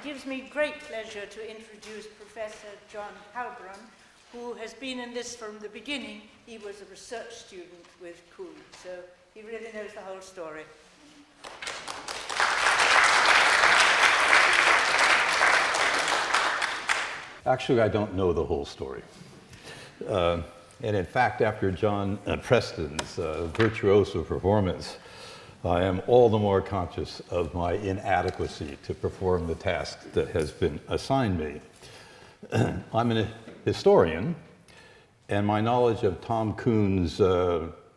gives me great pleasure to introduce Professor John Heilbron, who has been in this from the beginning. He was a research student with Kuhn, so he really knows the whole story. Actually, I don't know the whole story. And in fact, after John Preston's virtuoso performance, I am all the more conscious of my inadequacy to perform the task that has been assigned me. I'm a historian, and my knowledge of Tom Kuhn's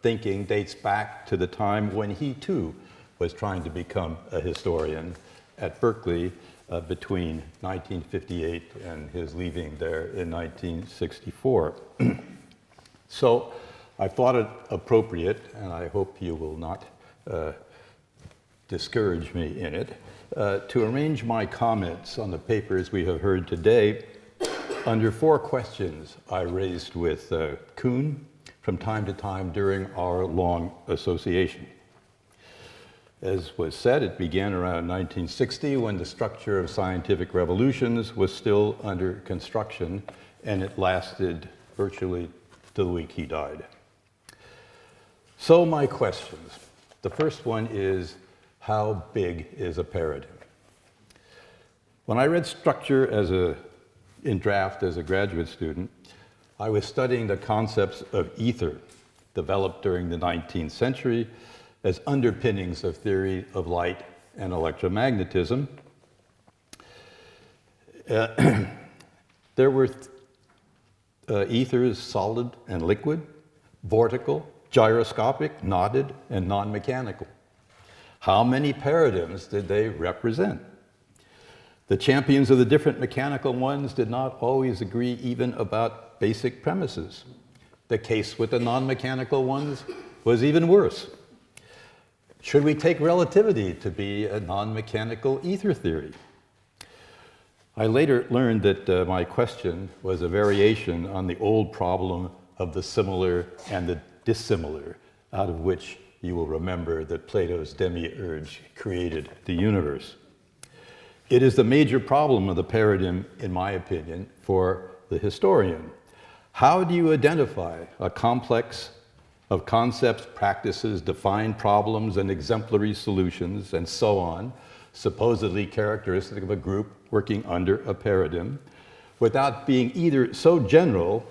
thinking dates back to the time when he too was trying to become a historian at Berkeley between 1958 and his leaving there in 1964. So I thought it appropriate, and I hope you will not discourage me in it, to arrange my comments on the papers we have heard today under 4 questions I raised with Kuhn from time to time during our long association. As was said, it began around 1960 when the structure of scientific revolutions was still under construction, and it lasted virtually till the week he died. So my questions. The first one is, how big is a paradigm? When I read structure in draft as a graduate student, I was studying the concepts of ether developed during the 19th century as underpinnings of theory of light and electromagnetism. There were ethers solid and liquid, vortical, gyroscopic, knotted, and non-mechanical. How many paradigms did they represent? The champions of the different mechanical ones did not always agree even about basic premises. The case with the non-mechanical ones was even worse. Should we take relativity to be a non-mechanical ether theory? I later learned that my question was a variation on the old problem of the similar and the dissimilar, out of which you will remember that Plato's demiurge created the universe. It is the major problem of the paradigm, in my opinion, for the historian. How do you identify a complex of concepts, practices, defined problems, and exemplary solutions, and so on, supposedly characteristic of a group working under a paradigm, without being either so general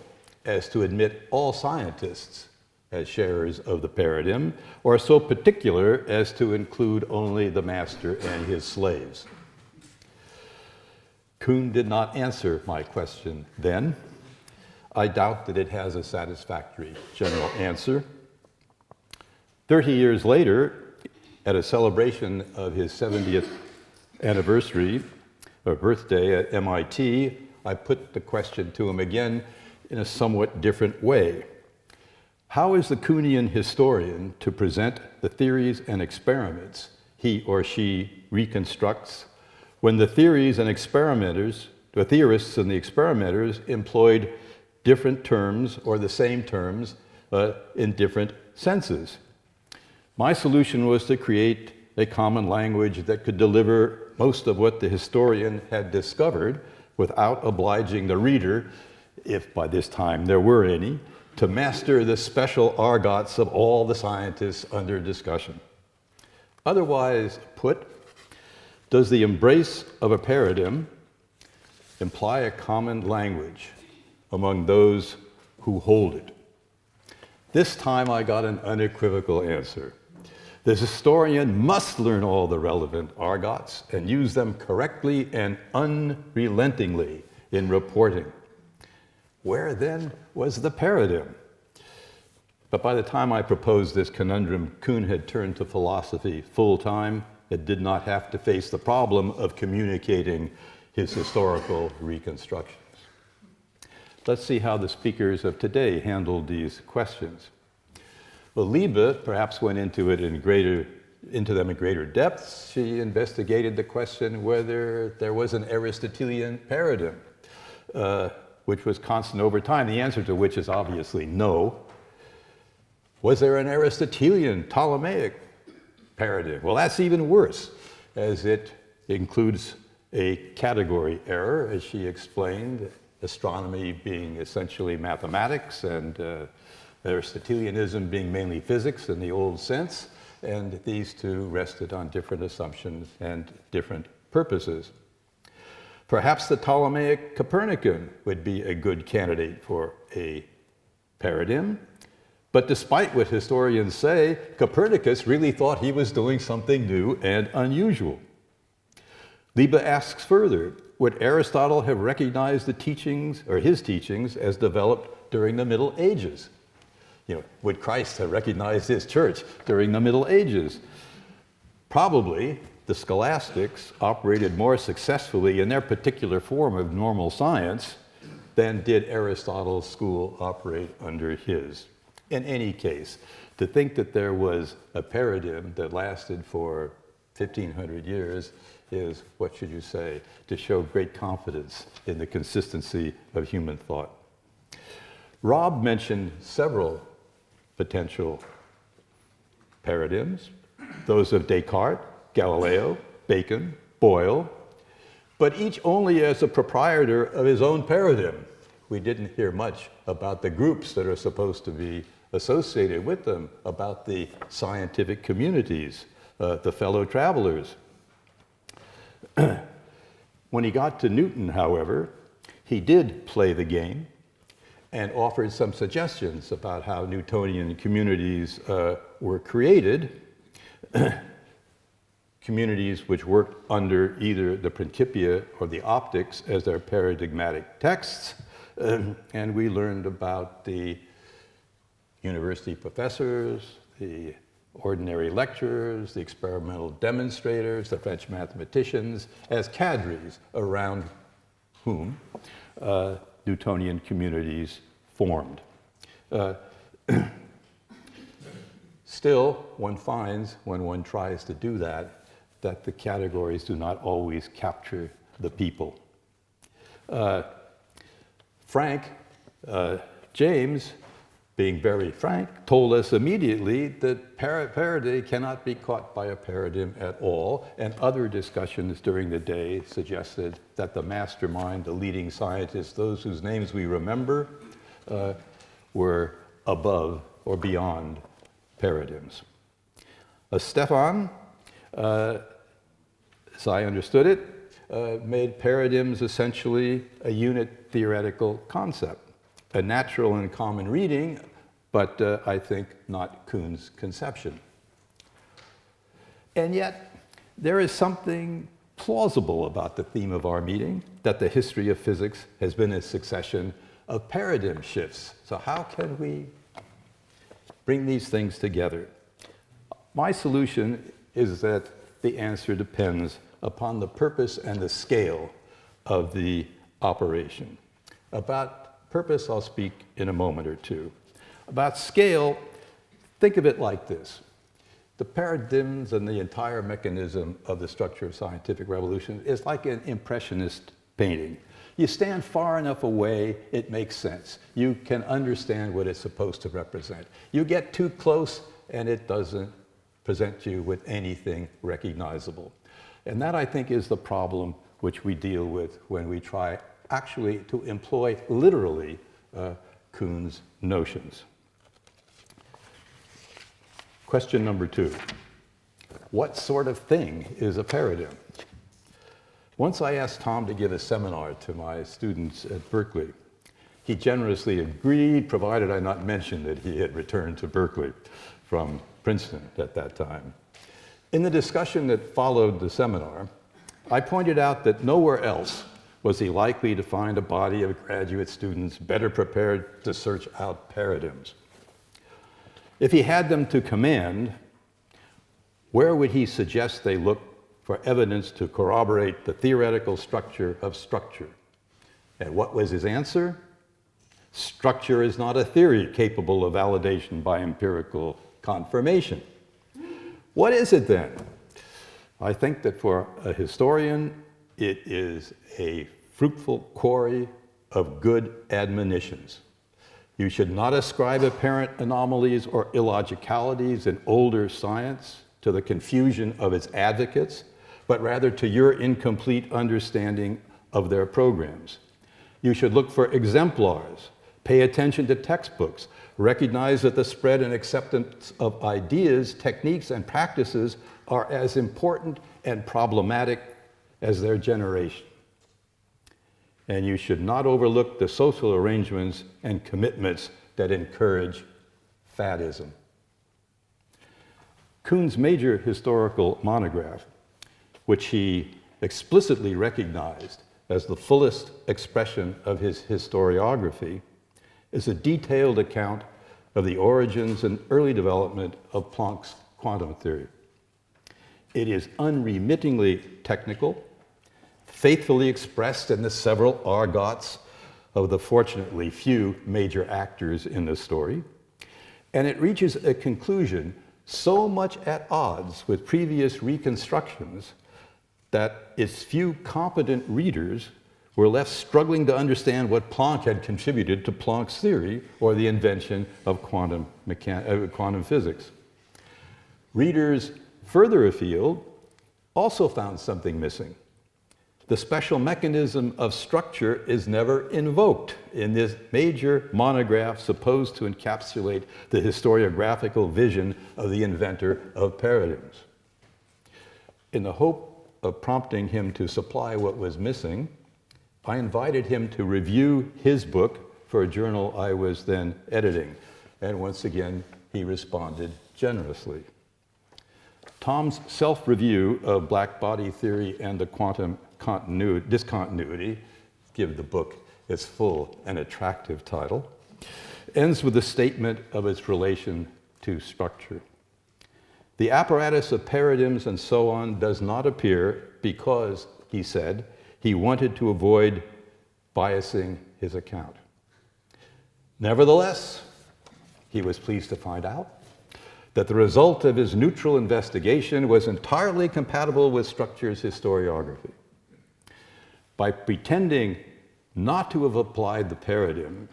as to admit all scientists as sharers of the paradigm, or so particular as to include only the master and his slaves? Kuhn did not answer my question then. I doubt that it has a satisfactory general answer. 30 years later, at a celebration of his 70th anniversary or birthday at MIT, I put the question to him again in a somewhat different way. How is the Kuhnian historian to present the theories and experiments he or she reconstructs when the theories and experimenters, the theorists and the experimenters employed different terms or the same terms in different senses? My solution was to create a common language that could deliver most of what the historian had discovered without obliging the reader, if by this time there were any, to master the special argots of all the scientists under discussion. Otherwise put, does the embrace of a paradigm imply a common language among those who hold it? This time I got an unequivocal answer. The historian must learn all the relevant argots and use them correctly and unrelentingly in reporting. Where then was the paradigm? But by the time I proposed this conundrum, Kuhn had turned to philosophy full time and did not have to face the problem of communicating his historical reconstructions. Let's see how the speakers of today handled these questions. Well, Liebe perhaps went into them in greater depth. She investigated the question whether there was an Aristotelian paradigm, which was constant over time, the answer to which is obviously no. Was there an Aristotelian Ptolemaic paradigm? Well, that's even worse, as it includes a category error, as she explained, astronomy being essentially mathematics and Aristotelianism being mainly physics in the old sense, and these two rested on different assumptions and different purposes. Perhaps the Ptolemaic Copernican would be a good candidate for a paradigm, but despite what historians say, Copernicus really thought he was doing something new and unusual. Liebe asks further, would Aristotle have recognized the teachings, or his teachings, as developed during the Middle Ages? Would Christ have recognized his church during the Middle Ages? Probably the scholastics operated more successfully in their particular form of normal science than did Aristotle's school operate under his. In any case, to think that there was a paradigm that lasted for 1,500 years is, what should you say, to show great confidence in the consistency of human thought. Rob mentioned several potential paradigms, those of Descartes, Galileo, Bacon, Boyle, but each only as a proprietor of his own paradigm. We didn't hear much about the groups that are supposed to be associated with them, about the scientific communities, the fellow travelers. When he got to Newton, however, he did play the game and offered some suggestions about how Newtonian communities were created, communities which worked under either the Principia or the Optics as their paradigmatic texts, and we learned about the university professors, the ordinary lecturers, the experimental demonstrators, the French mathematicians, as cadres around whom Newtonian communities formed. Still, one finds, when one tries to do that, that the categories do not always capture the people. Frank James, being very frank, told us immediately that parody cannot be caught by a paradigm at all, and other discussions during the day suggested that the mastermind, the leading scientists, those whose names we remember, were above or beyond paradigms. Stefan, as I understood it, made paradigms essentially a unit theoretical concept, a natural and common reading, but I think not Kuhn's conception. And yet, there is something plausible about the theme of our meeting, that the history of physics has been a succession of paradigm shifts. So how can we bring these things together? My solution is that the answer depends upon the purpose and the scale of the operation. About purpose, I'll speak in a moment or two. About scale, think of it like this. The paradigms and the entire mechanism of the structure of scientific revolution is like an impressionist painting. You stand far enough away, it makes sense. You can understand what it's supposed to represent. You get too close, and it doesn't present you with anything recognizable. And that, I think, is the problem which we deal with when we try actually to employ literally Kuhn's notions. Question number 2. What sort of thing is a paradigm? Once I asked Tom to give a seminar to my students at Berkeley. He generously agreed, provided I not mention that he had returned to Berkeley from Princeton at that time. In the discussion that followed the seminar, I pointed out that nowhere else was he likely to find a body of graduate students better prepared to search out paradigms. If he had them to command, where would he suggest they look for evidence to corroborate the theoretical structure of structure? And what was his answer? Structure is not a theory capable of validation by empirical confirmation. What is it then? I think that for a historian, it is a fruitful quarry of good admonitions. You should not ascribe apparent anomalies or illogicalities in older science to the confusion of its advocates, but rather to your incomplete understanding of their programs. You should look for exemplars, pay attention to textbooks, recognize that the spread and acceptance of ideas, techniques, and practices are as important and problematic as their generation. And you should not overlook the social arrangements and commitments that encourage faddism. Kuhn's major historical monograph, which he explicitly recognized as the fullest expression of his historiography, is a detailed account of the origins and early development of Planck's quantum theory. It is unremittingly technical, faithfully expressed in the several argots of the fortunately few major actors in the story, and it reaches a conclusion so much at odds with previous reconstructions that its few competent readers were left struggling to understand what Planck had contributed to Planck's theory or the invention of quantum physics. Readers further afield also found something missing. The special mechanism of structure is never invoked in this major monograph supposed to encapsulate the historiographical vision of the inventor of paradigms. In the hope of prompting him to supply what was missing, I invited him to review his book for a journal I was then editing, and once again, he responded generously. Tom's self-review of black body theory and the quantum discontinuity, give the book its full and attractive title, ends with a statement of its relation to structure. The apparatus of paradigms and so on does not appear because, he said, he wanted to avoid biasing his account. Nevertheless, he was pleased to find out that the result of his neutral investigation was entirely compatible with structure's historiography. By pretending not to have applied the paradigm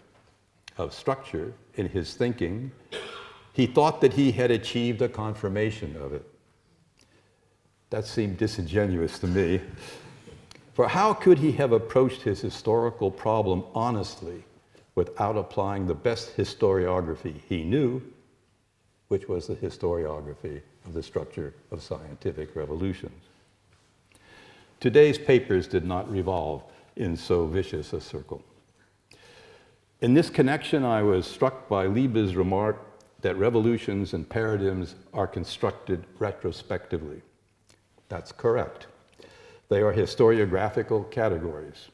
of structure in his thinking, he thought that he had achieved a confirmation of it. That seemed disingenuous to me. For how could he have approached his historical problem honestly without applying the best historiography he knew, which was the historiography of the structure of scientific revolutions? Today's papers did not revolve in so vicious a circle. In this connection, I was struck by Liebe's remark that revolutions and paradigms are constructed retrospectively. That's correct. They are historiographical categories.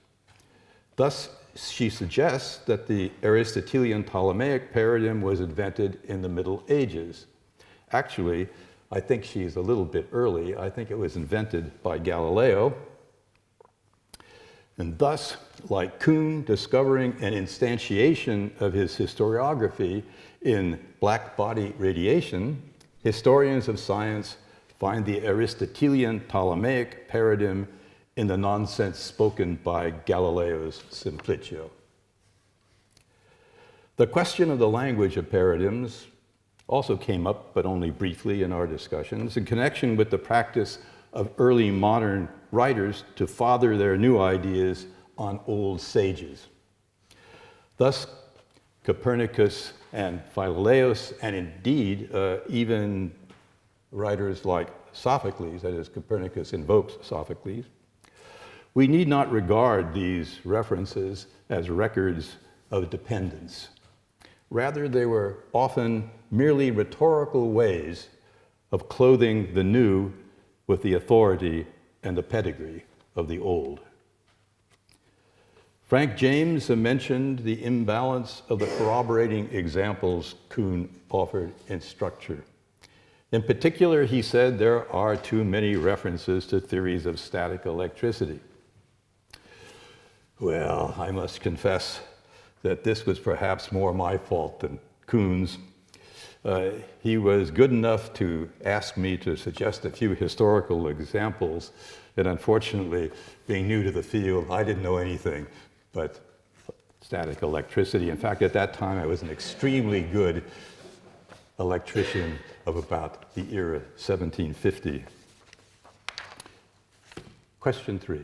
Thus, she suggests that the Aristotelian Ptolemaic paradigm was invented in the Middle Ages. Actually, I think she's a little bit early. I think it was invented by Galileo. And thus, like Kuhn discovering an instantiation of his historiography in black body radiation, historians of science find the Aristotelian Ptolemaic paradigm in the nonsense spoken by Galileo's Simplicio. The question of the language of paradigms also came up, but only briefly in our discussions, in connection with the practice of early modern writers to father their new ideas on old sages. Thus, Copernicus and Philaeus, and indeed even writers like Sophocles, that is, Copernicus invokes Sophocles. We need not regard these references as records of dependence. Rather, they were often merely rhetorical ways of clothing the new with the authority and the pedigree of the old. Frank James mentioned the imbalance of the corroborating examples Kuhn offered in structure. In particular, he said there are too many references to theories of static electricity. Well, I must confess that this was perhaps more my fault than Kuhn's. He was good enough to ask me to suggest a few historical examples, and unfortunately, being new to the field, I didn't know anything but static electricity. In fact, at that time, I was an extremely good electrician of about the era 1750. Question 3.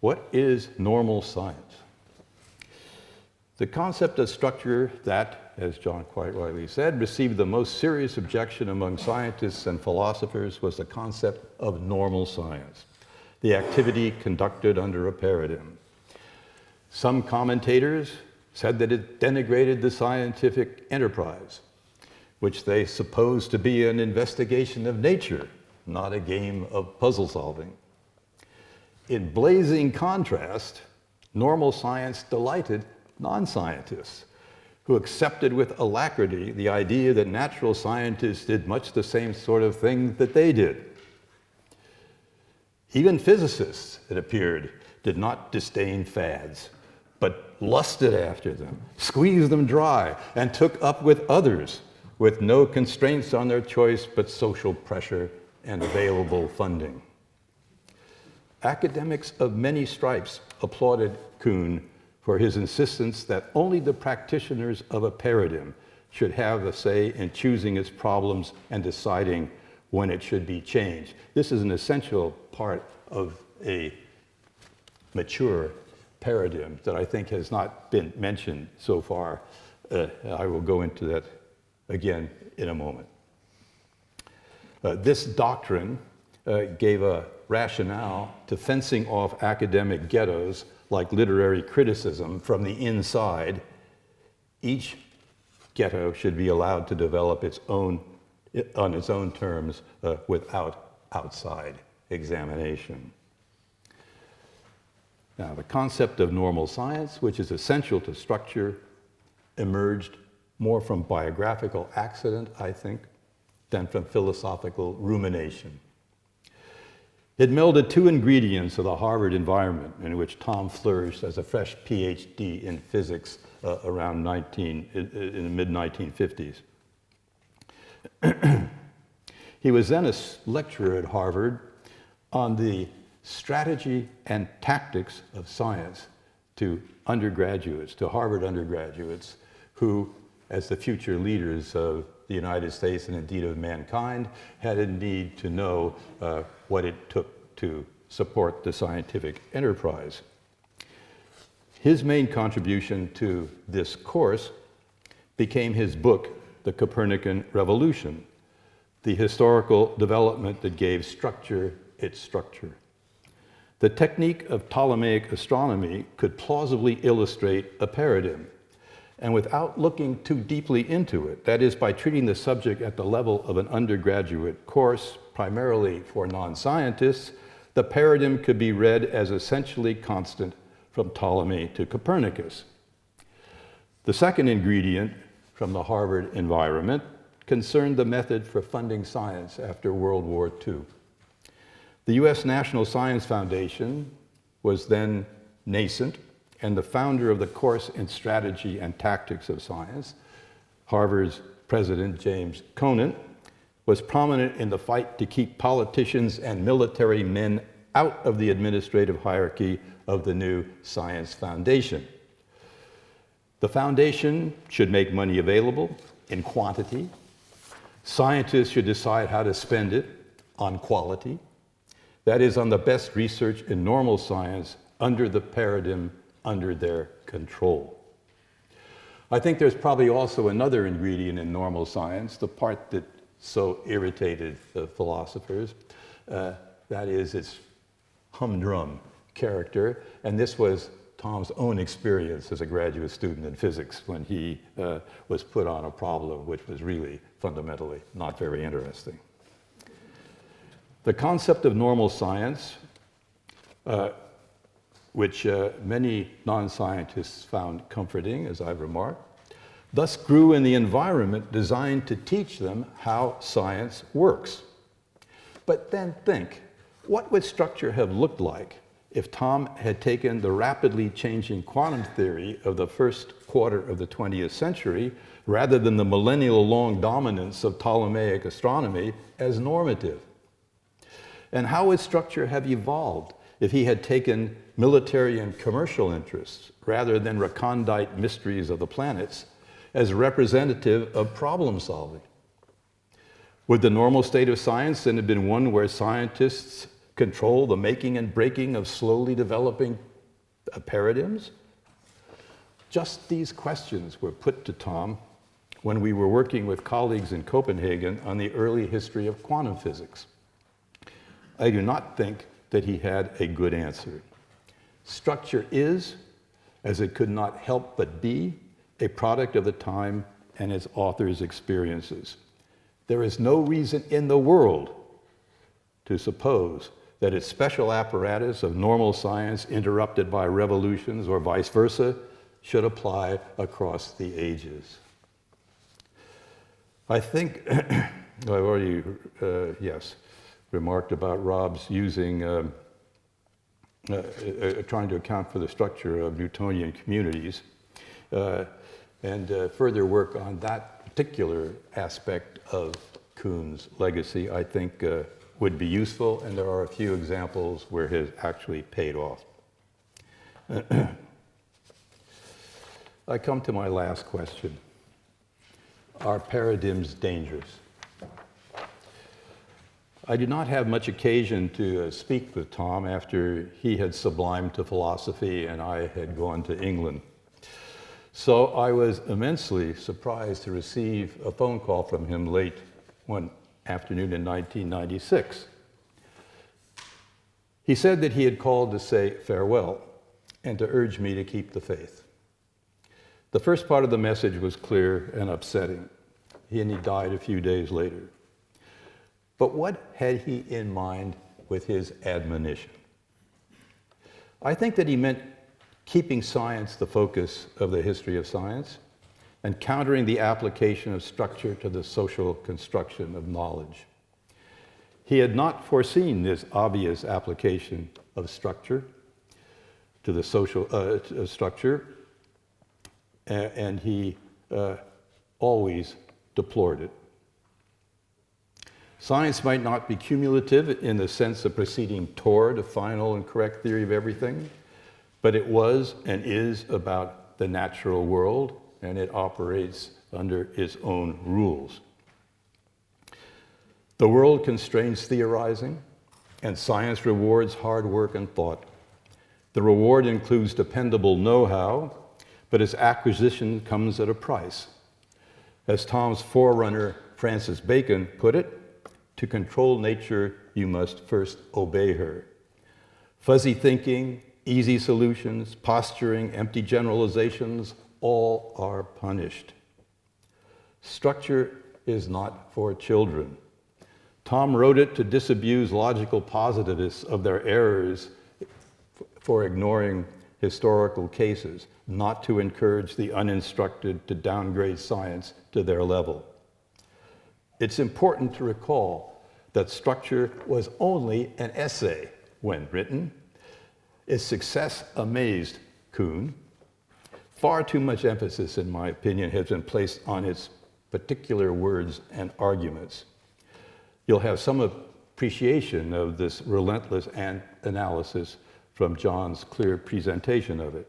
What is normal science? The concept of structure that, as John quite rightly said, received the most serious objection among scientists and philosophers was the concept of normal science, the activity conducted under a paradigm. Some commentators said that it denigrated the scientific enterprise, which they supposed to be an investigation of nature, not a game of puzzle solving. In blazing contrast, normal science delighted non-scientists, who accepted with alacrity the idea that natural scientists did much the same sort of thing that they did. Even physicists, it appeared, did not disdain fads, but lusted after them, squeezed them dry, and took up with others with no constraints on their choice but social pressure and available funding. Academics of many stripes applauded Kuhn for his insistence that only the practitioners of a paradigm should have a say in choosing its problems and deciding when it should be changed. This is an essential part of a mature paradigm that I think has not been mentioned so far. I will go into that again in a moment. This doctrine gave a rationale to fencing off academic ghettos like literary criticism from the inside. Each ghetto should be allowed to develop on its own terms without outside examination. Now, the concept of normal science, which is essential to structure, emerged more from biographical accident, I think, than from philosophical rumination. It melded two ingredients of the Harvard environment in which Tom flourished as a fresh PhD in physics around in the mid-1950s. He was then a lecturer at Harvard on the strategy and tactics of science to undergraduates, to Harvard undergraduates, who, as the future leaders of the United States and indeed of mankind, had a need to know what it took to support the scientific enterprise. His main contribution to this course became his book, The Copernican Revolution, the historical development that gave structure its structure. The technique of Ptolemaic astronomy could plausibly illustrate a paradigm, and without looking too deeply into it, that is, by treating the subject at the level of an undergraduate course, primarily for non-scientists, the paradigm could be read as essentially constant from Ptolemy to Copernicus. The second ingredient from the Harvard environment concerned the method for funding science after World War II. The U.S. National Science Foundation was then nascent, and the founder of the course in strategy and tactics of science, Harvard's president James Conant, was prominent in the fight to keep politicians and military men out of the administrative hierarchy of the new Science Foundation. The foundation should make money available in quantity. Scientists should decide how to spend it on quality. That is, on the best research in normal science under the paradigm under their control. I think there's probably also another ingredient in normal science, the part that so irritated the philosophers, that is its humdrum character, and this was Tom's own experience as a graduate student in physics when he was put on a problem which was really fundamentally not very interesting. The concept of normal science, which many non-scientists found comforting, as I've remarked, thus grew in the environment designed to teach them how science works. But then think, what would structure have looked like if Tom had taken the rapidly changing quantum theory of the first quarter of the 20th century rather than the millennial-long dominance of Ptolemaic astronomy as normative? And how would structure have evolved if he had taken military and commercial interests rather than recondite mysteries of the planets as representative of problem solving? Would the normal state of science then have been one where scientists control the making and breaking of slowly developing paradigms? Just these questions were put to Tom when we were working with colleagues in Copenhagen on the early history of quantum physics. I do not think that he had a good answer. Structure is, as it could not help but be, a product of the time and its author's experiences. There is no reason in the world to suppose that its special apparatus of normal science interrupted by revolutions or vice versa should apply across the ages. I think I've already, remarked about Rob's using, trying to account for the structure of Newtonian communities, and further work on that particular aspect of Kuhn's legacy, I think, would be useful, and there are a few examples where it has actually paid off. I come to my last question. Are paradigms dangerous? I did not have much occasion to speak with Tom after he had sublimed to philosophy and I had gone to England. So I was immensely surprised to receive a phone call from him late one afternoon in 1996. He said that he had called to say farewell and to urge me to keep the faith. The first part of the message was clear and upsetting. He died a few days later. But what had he in mind with his admonition? I think that he meant keeping science the focus of the history of science and countering the application of structure to the social construction of knowledge. He had not foreseen this obvious application of structure to the social structure, and he always deplored it. Science might not be cumulative in the sense of proceeding toward a final and correct theory of everything, but it was and is about the natural world, and it operates under its own rules. The world constrains theorizing, and science rewards hard work and thought. The reward includes dependable know-how, but its acquisition comes at a price. As Tom's forerunner, Francis Bacon, put it, to control nature, you must first obey her. Fuzzy thinking, easy solutions, posturing, empty generalizations, all are punished. Structure is not for children. Tom wrote it to disabuse logical positivists of their errors for ignoring historical cases, not to encourage the uninstructed to downgrade science to their level. It's important to recall that structure was only an essay when written. Its success amazed Kuhn. Far too much emphasis, in my opinion, has been placed on its particular words and arguments. You'll have some appreciation of this relentless analysis from John's clear presentation of it.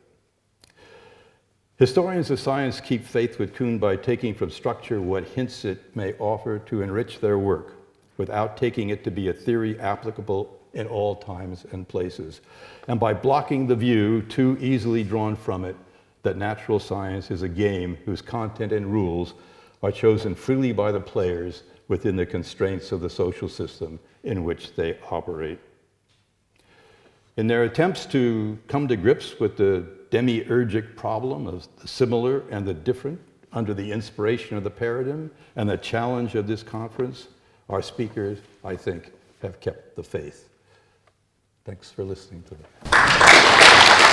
Historians of science keep faith with Kuhn by taking from structure what hints it may offer to enrich their work, without taking it to be a theory applicable in all times and places, and by blocking the view too easily drawn from it that natural science is a game whose content and rules are chosen freely by the players within the constraints of the social system in which they operate. In their attempts to come to grips with the demiurgic problem of the similar and the different under the inspiration of the paradigm and the challenge of this conference, our speakers, I think, have kept the faith. Thanks for listening to me.